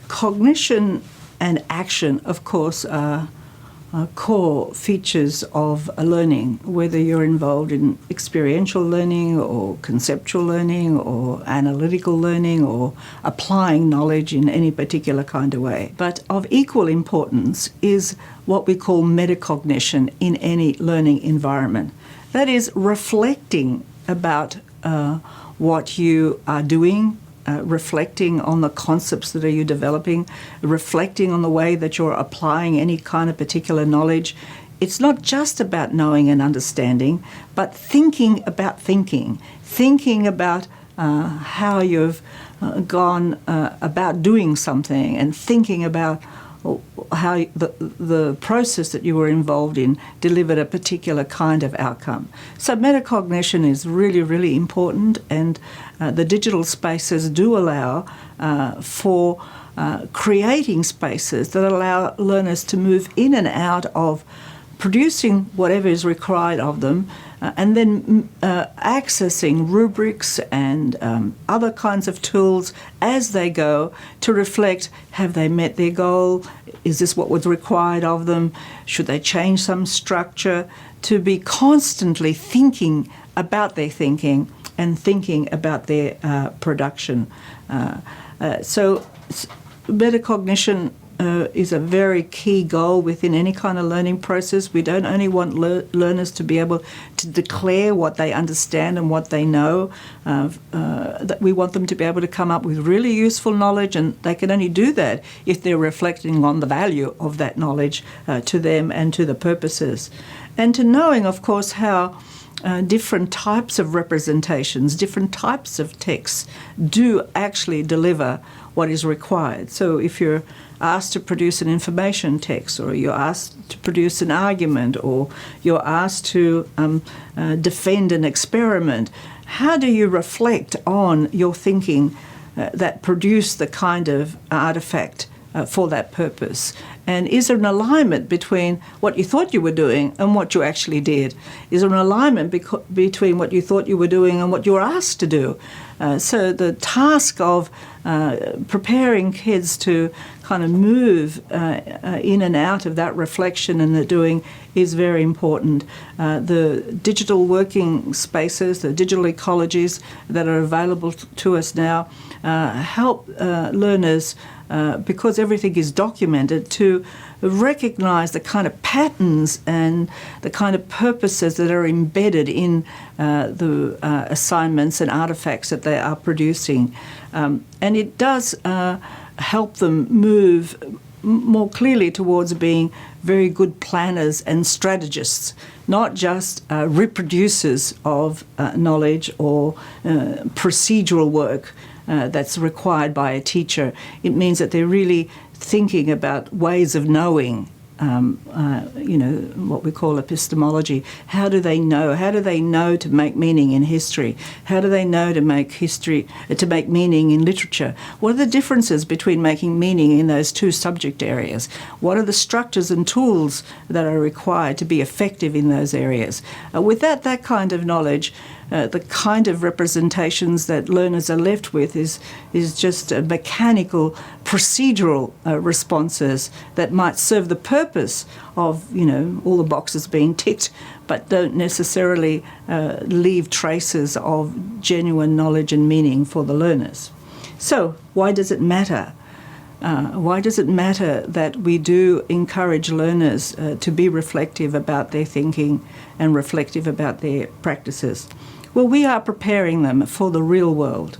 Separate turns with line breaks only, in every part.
Cognition and action, of course, are core features of learning, whether you're involved in experiential learning or conceptual learning or analytical learning or applying knowledge in any particular kind of way. But of equal importance is what we call metacognition in any learning environment. That is reflecting about what you are doing, reflecting on the concepts that are you developing, reflecting on the way that you're applying any kind of particular knowledge. It's not just about knowing and understanding, but thinking about how you've gone about doing something, and thinking about how the process that you were involved in delivered a particular kind of outcome. So metacognition is really, really important, and the digital spaces do allow for creating spaces that allow learners to move in and out of producing whatever is required of them, and then accessing rubrics and other kinds of tools as they go to reflect, have they met their goal? Is this what was required of them? Should they change some structure? To be constantly thinking about their thinking and thinking about their production. So metacognition is a very key goal within any kind of learning process. We don't only want learners to be able to declare what they understand and what they know. That we want them to be able to come up with really useful knowledge, and they can only do that if they're reflecting on the value of that knowledge to them and to the purposes. And to knowing, of course, how different types of representations, different types of texts do actually deliver what is required. So if you're asked to produce an information text, or you're asked to produce an argument, or you're asked to defend an experiment, how do you reflect on your thinking that produced the kind of artifact for that purpose? And is there an alignment between what you thought you were doing and what you actually did? Is there an alignment between what you thought you were doing and what you were asked to do? So the task of preparing kids to kind of move in and out of that reflection and the doing is very important. The digital working spaces, the digital ecologies that are available to us now help learners, because everything is documented, to recognize the kind of patterns and the kind of purposes that are embedded in the assignments and artifacts that they are producing. And it does help them move more clearly towards being very good planners and strategists, not just reproducers of knowledge or procedural work that's required by a teacher. It means that they're really thinking about ways of knowing, what we call epistemology. How do they know? How do they know to make meaning in history? How do they know to make meaning in literature? What are the differences between making meaning in those two subject areas? What are the structures and tools that are required to be effective in those areas? With that kind of knowledge, the kind of representations that learners are left with is just mechanical, procedural responses that might serve the purpose of, all the boxes being ticked, but don't necessarily leave traces of genuine knowledge and meaning for the learners. So why does it matter? Why does it matter that we do encourage learners to be reflective about their thinking and reflective about their practices? Well, we are preparing them for the real world.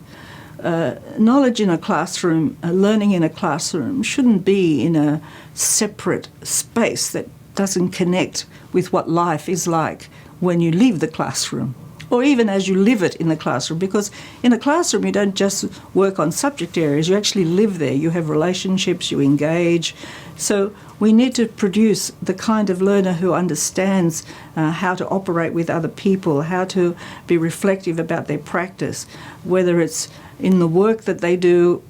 Knowledge in a classroom, learning in a classroom, shouldn't be in a separate space that doesn't connect with what life is like when you leave the classroom, or even as you live it in the classroom. Because in a classroom, you don't just work on subject areas, you actually live there. You have relationships, you engage. So we need to produce the kind of learner who understands how to operate with other people, how to be reflective about their practice, whether it's in the work that they do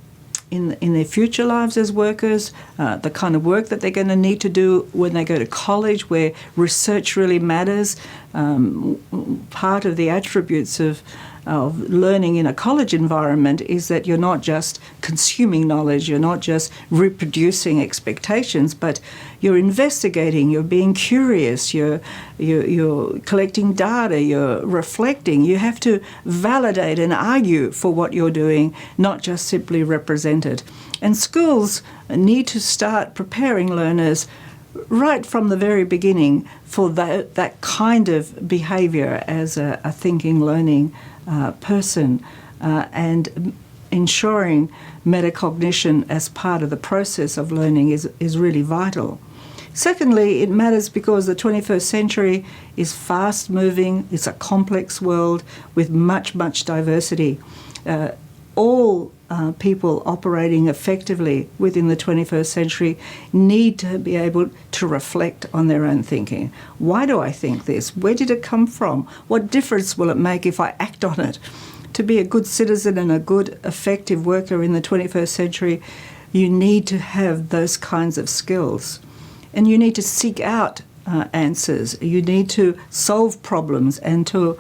in their future lives as workers, the kind of work that they're going to need to do when they go to college, where research really matters. Part of the attributes of of learning in a college environment is that you're not just consuming knowledge, you're not just reproducing expectations, but you're investigating, you're being curious, you're collecting data, you're reflecting. You have to validate and argue for what you're doing, not just simply represent it. And schools need to start preparing learners right from the very beginning for that kind of behaviour as a thinking, learning person, and ensuring metacognition as part of the process of learning is really vital. Secondly, it matters because the 21st century is fast-moving, it's a complex world with much, much diversity. All people operating effectively within the 21st century need to be able to reflect on their own thinking. Why do I think this? Where did it come from? What difference will it make if I act on it? To be a good citizen and a good, effective worker in the 21st century, you need to have those kinds of skills. And you need to seek out answers. You need to solve problems and to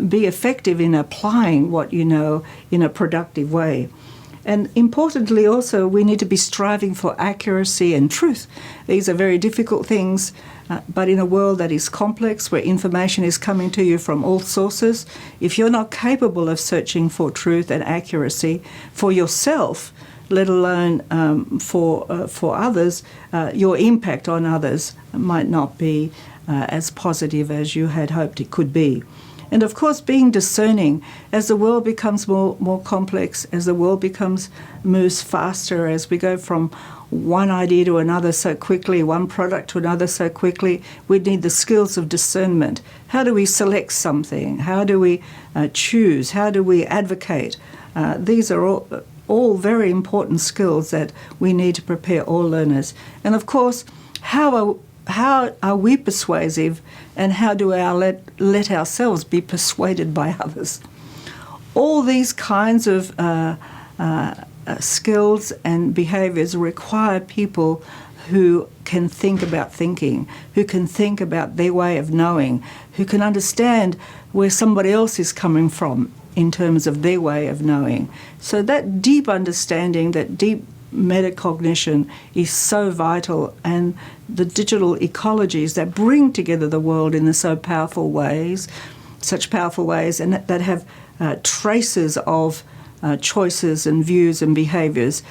be effective in applying what you know in a productive way. And importantly also, we need to be striving for accuracy and truth. These are very difficult things, but in a world that is complex, where information is coming to you from all sources, if you're not capable of searching for truth and accuracy for yourself, let alone for others, your impact on others might not be as positive as you had hoped it could be. And of course, being discerning as the world becomes more complex, as the world moves faster, as we go from one idea to another so quickly, one product to another so quickly, we need the skills of discernment. How do we select something? How do we choose? How do we advocate? These are all very important skills that we need to prepare all learners. And of course, how are we persuasive, and how do we let ourselves be persuaded by others? All these kinds of skills and behaviours require people who can think about thinking, who can think about their way of knowing, who can understand where somebody else is coming from in terms of their way of knowing. So that deep understanding, that deep metacognition is so vital, and the digital ecologies that bring together the world in such powerful ways, and that have traces of choices and views and behaviours,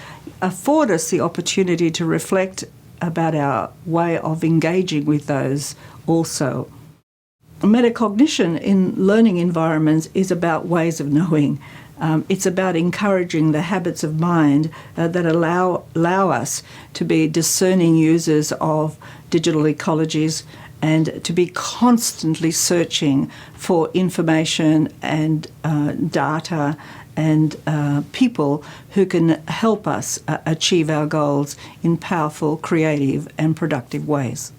afford us the opportunity to reflect about our way of engaging with those also. Metacognition in learning environments is about ways of knowing. It's about encouraging the habits of mind that allow us to be discerning users of digital ecologies and to be constantly searching for information and data and people who can help us achieve our goals in powerful, creative and productive ways.